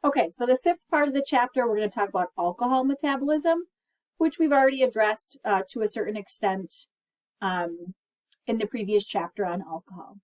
Okay, so the fifth part of the chapter, we're going to talk about alcohol metabolism, which we've already addressed to a certain extent in the previous chapter on alcohol.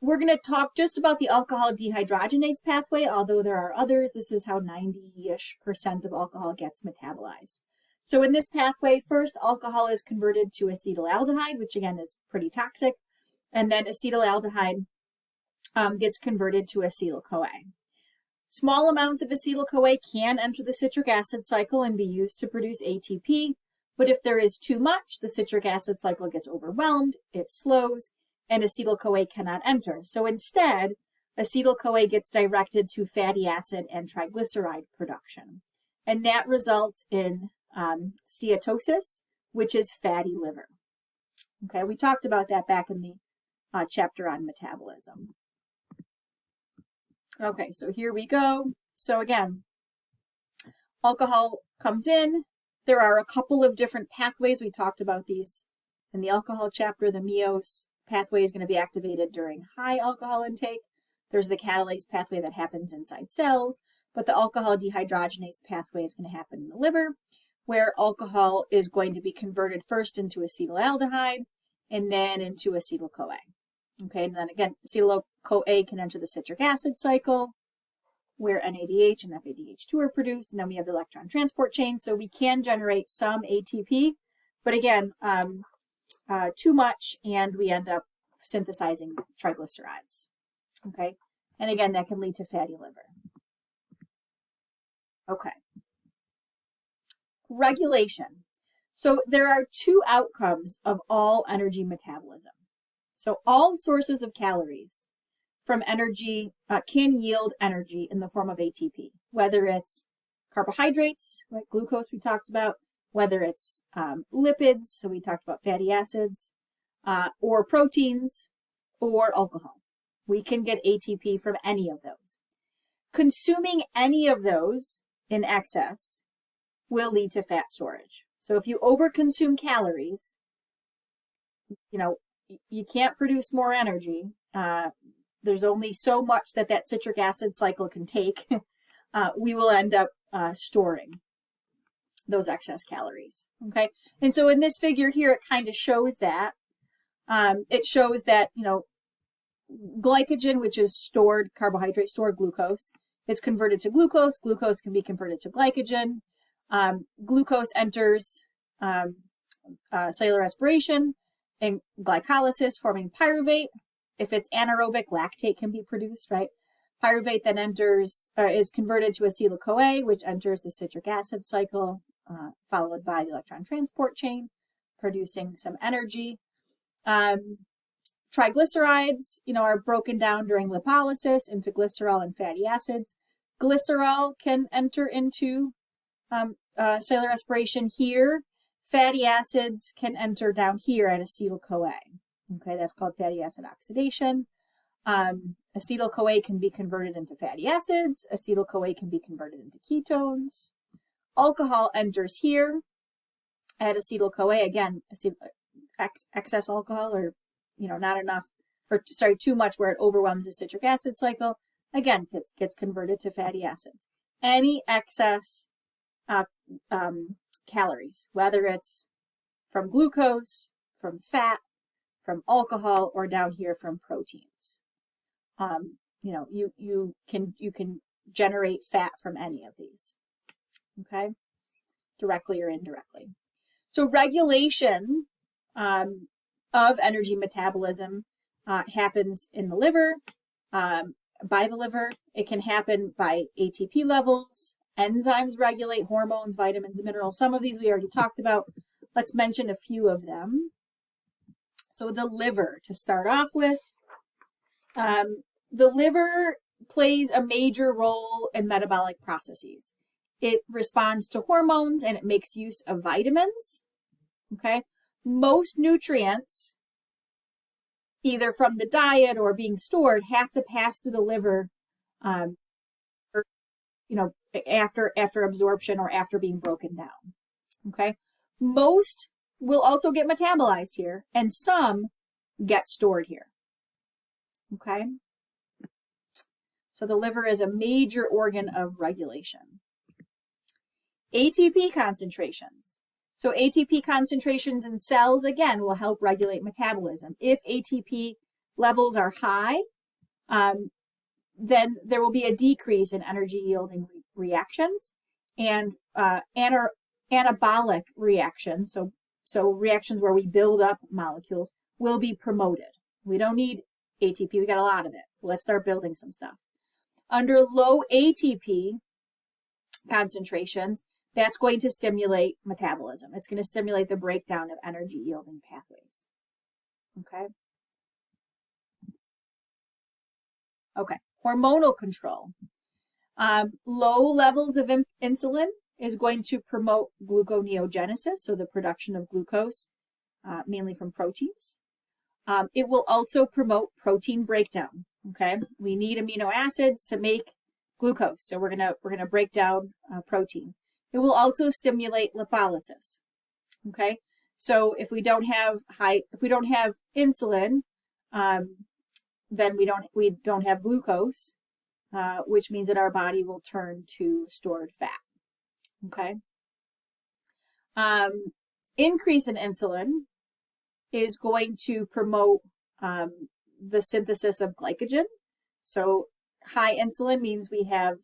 We're going to talk just about the alcohol dehydrogenase pathway, although there are others. This is how 90-ish% of alcohol gets metabolized. So in this pathway, first alcohol is converted to acetaldehyde, which again is pretty toxic, and then acetaldehyde gets converted to acetyl-CoA. Small amounts of acetyl-CoA can enter the citric acid cycle and be used to produce ATP, but if there is too much, the citric acid cycle gets overwhelmed, it slows, and acetyl-CoA cannot enter. So instead, acetyl-CoA gets directed to fatty acid and triglyceride production. And that results in steatosis, which is fatty liver. Okay, we talked about that back in the chapter on metabolism. Okay, so here we go. So again, alcohol comes in. There are a couple of different pathways. We talked about these in the alcohol chapter. The Meiosis pathway is going to be activated during high alcohol intake. There's the catalase pathway that happens inside cells, but the alcohol dehydrogenase pathway is going to happen in the liver, where alcohol is going to be converted first into acetaldehyde and then into acetyl-CoA. Okay, and then again, acetyl-CoA can enter the citric acid cycle, where NADH and FADH2 are produced, and then we have the electron transport chain, so we can generate some ATP, but again, too much, and we end up synthesizing triglycerides. Okay, and again, that can lead to fatty liver. Okay. Regulation. So there are two outcomes of all energy metabolism. So all sources of calories from energy can yield energy in the form of ATP, whether it's carbohydrates, like glucose we talked about, whether it's lipids, so we talked about fatty acids, or proteins, or alcohol. We can get ATP from any of those. Consuming any of those in excess will lead to fat storage. So if you overconsume calories, you can't produce more energy. There's only so much that citric acid cycle can take. We will end up storing those excess calories. Okay, and so in this figure here, it kind of shows that. It shows that glycogen, which is stored carbohydrate, stored glucose, it's converted to glucose. Glucose can be converted to glycogen. Glucose enters cellular respiration and glycolysis, forming pyruvate. If it's anaerobic, lactate can be produced, right? Pyruvate then is converted to acetyl-CoA, which enters the citric acid cycle, followed by the electron transport chain, producing some energy. Triglycerides, are broken down during lipolysis into glycerol and fatty acids. Glycerol can enter into cellular respiration here. Fatty acids can enter down here at acetyl-CoA. Okay, that's called fatty acid oxidation. Acetyl-CoA can be converted into fatty acids. Acetyl-CoA can be converted into ketones. Alcohol enters here at acetyl-CoA. Again, excess alcohol, or not enough, or sorry, too much, where it overwhelms the citric acid cycle. Again, gets converted to fatty acids. Any excess calories, whether it's from glucose, from fat, from alcohol, or down here from proteins. You can generate fat from any of these. Okay, directly or indirectly. So regulation of energy metabolism happens in the liver, by the liver. It can happen by ATP levels. Enzymes regulate hormones, vitamins, minerals. Some of these we already talked about. Let's mention a few of them. So the liver, to start off with. The liver plays a major role in metabolic processes. It responds to hormones and it makes use of vitamins. Okay. Most nutrients, either from the diet or being stored, have to pass through the liver, after absorption or after being broken down. Okay. Most will also get metabolized here, and some get stored here. Okay. So the liver is a major organ of regulation. ATP concentrations. So ATP concentrations in cells, again, will help regulate metabolism. If ATP levels are high, then there will be a decrease in energy yielding reactions and anabolic reactions. So reactions where we build up molecules will be promoted. We don't need ATP, we got a lot of it. So let's start building some stuff. Under low ATP concentrations, that's going to stimulate metabolism. It's going to stimulate the breakdown of energy yielding pathways. Okay, hormonal control. Low levels of insulin is going to promote gluconeogenesis, so the production of glucose, mainly from proteins. It will also promote protein breakdown. Okay, we need amino acids to make glucose, so we're gonna break down protein. It will also stimulate lipolysis. Okay, so if we don't have insulin, then we don't have glucose, which means that our body will turn to stored fat. Okay. Increase in insulin is going to promote the synthesis of glycogen. So high insulin means we have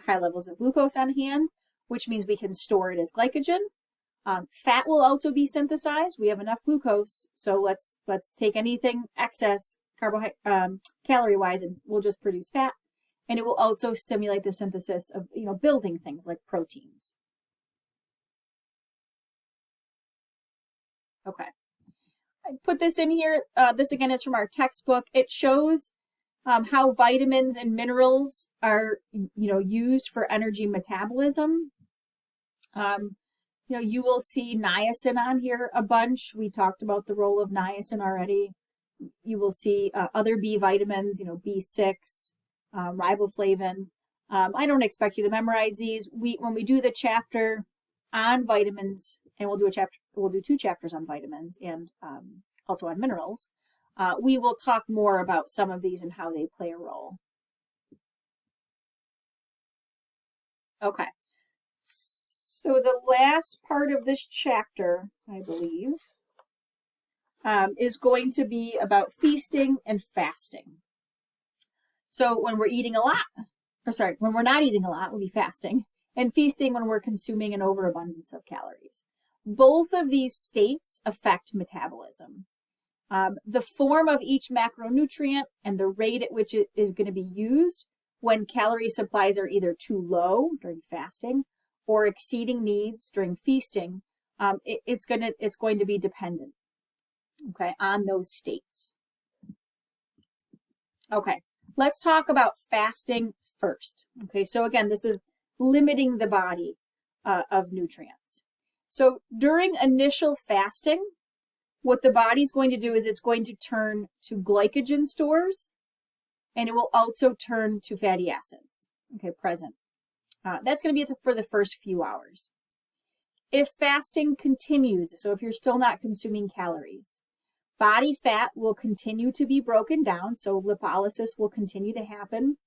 high levels of glucose on hand, which means we can store it as glycogen. Fat will also be synthesized. We have enough glucose, so let's take anything excess calorie-wise, and we'll just produce fat. And it will also stimulate the synthesis of building things like proteins. Okay, I put this in here. This again is from our textbook. It shows how vitamins and minerals are used for energy metabolism. You will see niacin on here a bunch. We talked about the role of niacin already. You will see other B vitamins, B6, riboflavin. I don't expect you to memorize these. When we do the chapter on vitamins, and we'll do 2 chapters on vitamins and also on minerals, we will talk more about some of these and how they play a role. Okay. So the last part of this chapter, I believe, is going to be about feasting and fasting. So when we're eating a lot, when we're not eating a lot, we'll be fasting, and feasting when we're consuming an overabundance of calories. Both of these states affect metabolism. The form of each macronutrient and the rate at which it is going to be used when calorie supplies are either too low during fasting or exceeding needs during feasting, it's going to be dependent, okay, on those states. Okay, let's talk about fasting first. Okay, so again, this is limiting the body of nutrients. So during initial fasting, what the body's going to do is it's going to turn to glycogen stores, and it will also turn to fatty acids, okay, present. That's going to be for the first few hours. If fasting continues, so if you're still not consuming calories, body fat will continue to be broken down, so lipolysis will continue to happen.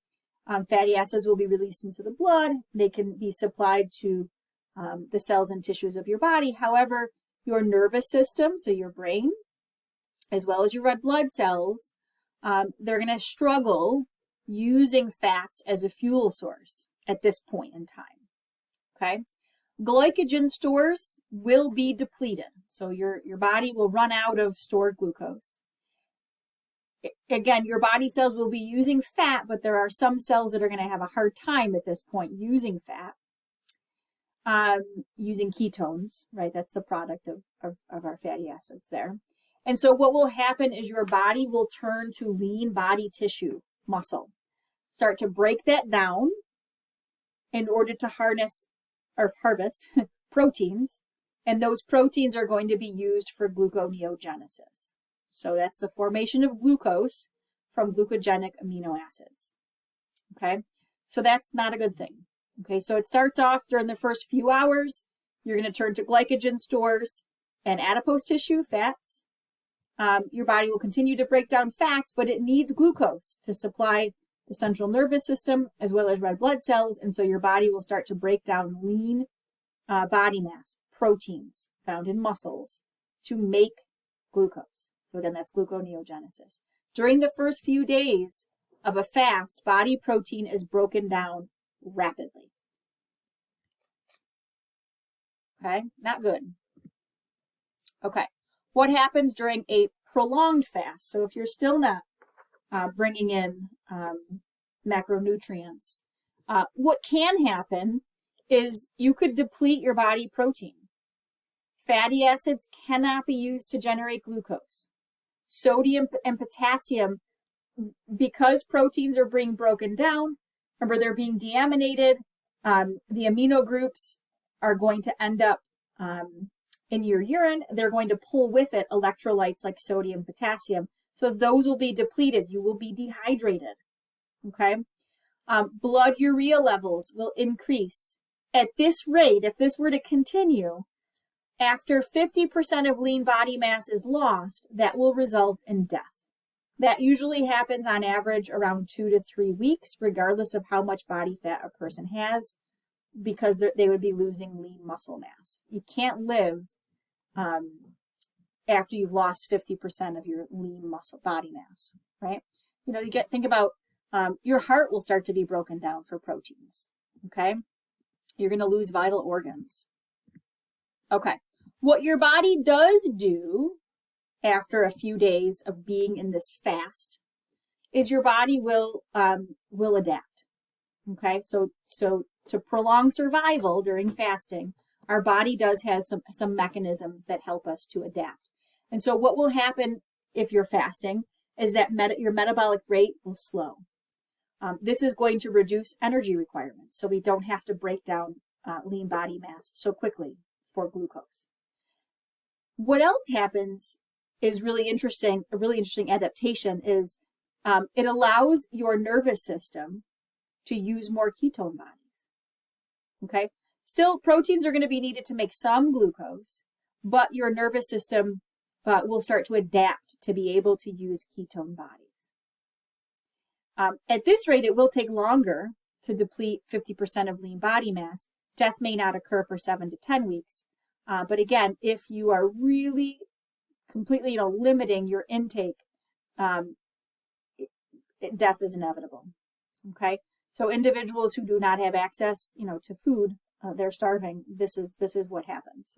Fatty acids will be released into the blood. They can be supplied to the cells and tissues of your body. However, your nervous system, so your brain, as well as your red blood cells, they're going to struggle using fats as a fuel source at this point in time. Okay, glycogen stores will be depleted, so your body will run out of stored glucose. Again, your body cells will be using fat, but there are some cells that are going to have a hard time at this point using fat, using ketones, right? That's the product of our fatty acids there. And so what will happen is your body will turn to lean body tissue, muscle, start to break that down in order to harvest proteins, and those proteins are going to be used for gluconeogenesis. So that's the formation of glucose from glucogenic amino acids. Okay, so that's not a good thing. Okay, so it starts off during the first few hours. You're going to turn to glycogen stores and adipose tissue, fats. Your body will continue to break down fats, but it needs glucose to supply the central nervous system, as well as red blood cells. And so your body will start to break down lean body mass, proteins found in muscles, to make glucose. So again, that's gluconeogenesis. During the first few days of a fast, body protein is broken down rapidly. Okay, not good. Okay, what happens during a prolonged fast? So if you're still not bringing in macronutrients, what can happen is you could deplete your body protein. Fatty acids cannot be used to generate glucose. Sodium and potassium, because proteins are being broken down, remember they're being deaminated, the amino groups are going to end up in your urine. They're going to pull with it electrolytes like sodium, potassium. So those will be depleted. You will be dehydrated. Okay. Blood urea levels will increase. At this rate, if this were to continue, after 50% of lean body mass is lost, that will result in death. That usually happens on average around 2 to 3 weeks, regardless of how much body fat a person has, because they would be losing lean muscle mass. You can't live after you've lost 50% of your lean muscle body mass, right? You know, think about your heart will start to be broken down for proteins, okay? You're going to lose vital organs. Okay, what your body does do after a few days of being in this fast is your body will adapt. Okay, so to prolong survival during fasting, our body does have some mechanisms that help us to adapt. And so what will happen if you're fasting is that your metabolic rate will slow. This is going to reduce energy requirements, so we don't have to break down lean body mass so quickly for glucose. What else happens is really interesting. A really interesting adaptation is it allows your nervous system to use more ketone bodies. Okay, still proteins are going to be needed to make some glucose, but your nervous system will start to adapt to be able to use ketone bodies. At this rate, it will take longer to deplete 50% of lean body mass. Death may not occur for 7 to 10 weeks. But again, if you are really completely, limiting your intake, death is inevitable. Okay, so individuals who do not have access, to food, they're starving. This is what happens.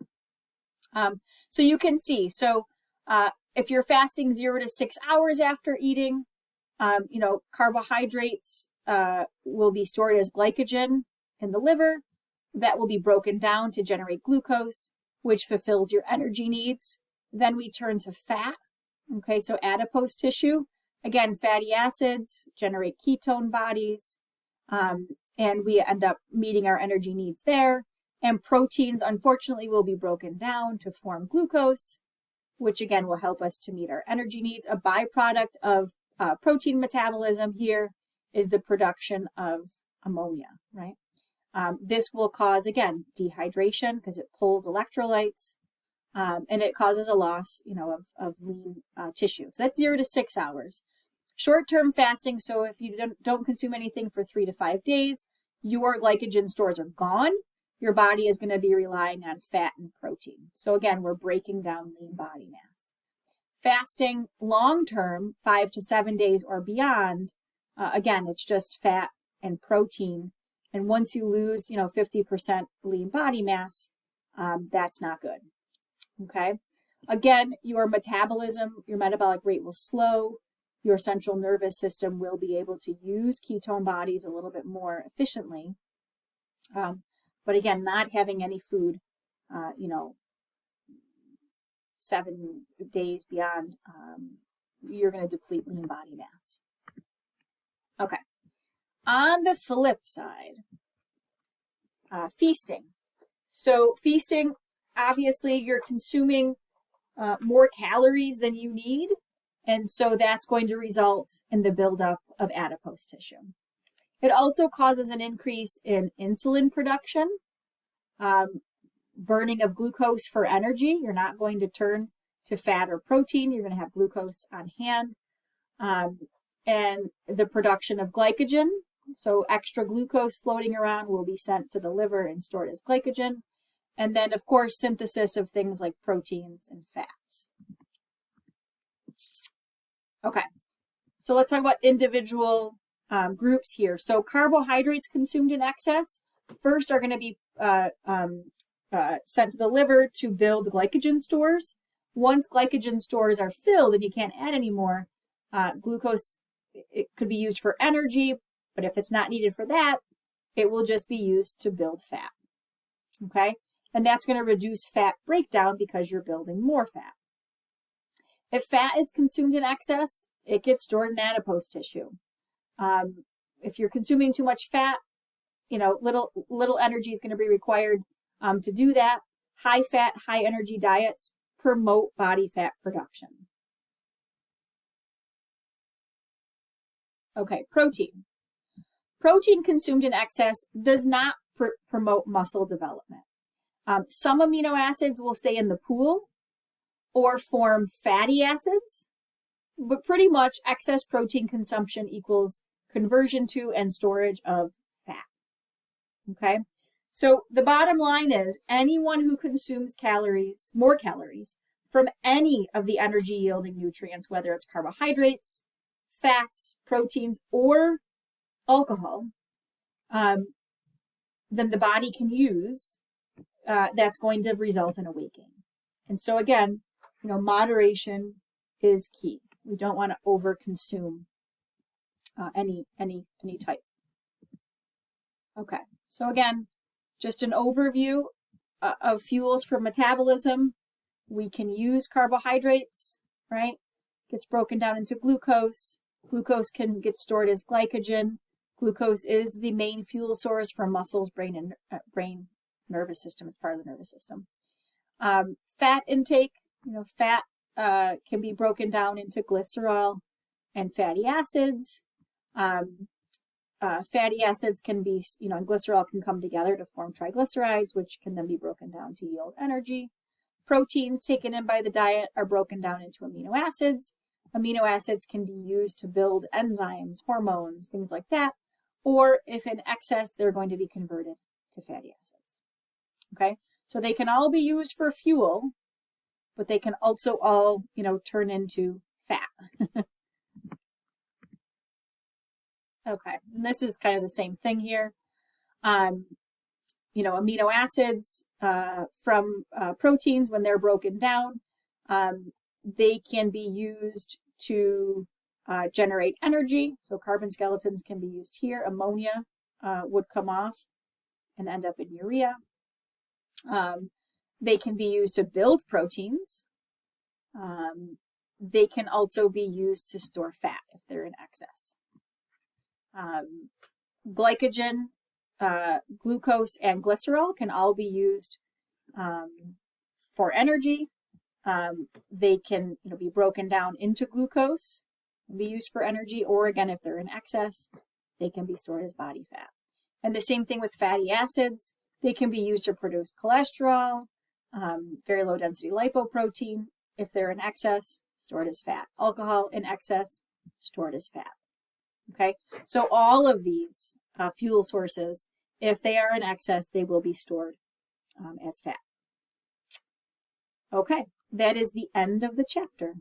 So you can see. So if you're fasting 0 to 6 hours after eating, carbohydrates will be stored as glycogen in the liver. That will be broken down to generate glucose, which fulfills your energy needs. Then we turn to fat. Okay, so adipose tissue. Again, fatty acids generate ketone bodies, and we end up meeting our energy needs there. And proteins, unfortunately, will be broken down to form glucose, which again will help us to meet our energy needs. A byproduct of protein metabolism here is the production of ammonia, right? This will cause, again, dehydration because it pulls electrolytes, and it causes a loss, of lean tissue. So that's 0 to 6 hours. Short-term fasting, so if you don't consume anything for 3 to 5 days, your glycogen stores are gone. Your body is going to be relying on fat and protein. So again, we're breaking down lean body mass. Fasting long-term, 5 to 7 days or beyond, again, it's just fat and protein. And once you lose, 50% lean body mass, that's not good. Okay. Again, your metabolism, your metabolic rate will slow. Your central nervous system will be able to use ketone bodies a little bit more efficiently. But again, not having any food, 7 days beyond, you're going to deplete lean body mass. Okay. On the flip side, feasting. So feasting, obviously, you're consuming more calories than you need, and so that's going to result in the buildup of adipose tissue. It also causes an increase in insulin production, burning of glucose for energy. You're not going to turn to fat or protein. You're going to have glucose on hand. and the production of glycogen. So extra glucose floating around will be sent to the liver and stored as glycogen. And then, of course, synthesis of things like proteins and fats. Okay, so let's talk about individual groups here. So carbohydrates consumed in excess first are going to be sent to the liver to build glycogen stores. Once glycogen stores are filled and you can't add any more, glucose, it could be used for energy, but if it's not needed for that, it will just be used to build fat. Okay, and that's going to reduce fat breakdown because you're building more fat. If fat is consumed in excess, it gets stored in adipose tissue. If you're consuming too much fat, little energy is going to be required to do that. High fat, high energy diets promote body fat production. Okay, protein. Protein consumed in excess does not promote muscle development. Some amino acids will stay in the pool or form fatty acids, but pretty much excess protein consumption equals conversion to and storage of fat. Okay, so the bottom line is anyone who consumes more calories from any of the energy yielding nutrients, whether it's carbohydrates, fats, proteins, or alcohol, then the body can use, that's going to result in a weight gain. And so again, moderation is key. We don't want to overconsume any type. Okay, so again, just an overview of fuels for metabolism. We can use carbohydrates, right? Gets broken down into glucose. Glucose can get stored as glycogen. Glucose is the main fuel source for muscles, brain, and nervous system. It's part of the nervous system. Fat intake, fat can be broken down into glycerol and fatty acids. Fatty acids can be, and glycerol can come together to form triglycerides, which can then be broken down to yield energy. Proteins taken in by the diet are broken down into amino acids. Amino acids can be used to build enzymes, hormones, things like that. Or if in excess, they're going to be converted to fatty acids. Okay, so they can all be used for fuel, but they can also all, turn into fat. Okay, and this is kind of the same thing here. Amino acids from proteins, when they're broken down, they can be used to generate energy. So carbon skeletons can be used here. Ammonia would come off and end up in urea. They can be used to build proteins. They can also be used to store fat if they're in excess. Glycogen, glucose, and glycerol can all be used for energy. They can be broken down into glucose and be used for energy, or again, if they're in excess, they can be stored as body fat. And the same thing with fatty acids. They can be used to produce cholesterol, very low density lipoprotein. If they're in excess, stored as fat. Alcohol in excess, stored as fat. Okay, so all of these fuel sources, if they are in excess, they will be stored as fat. Okay, that is the end of the chapter.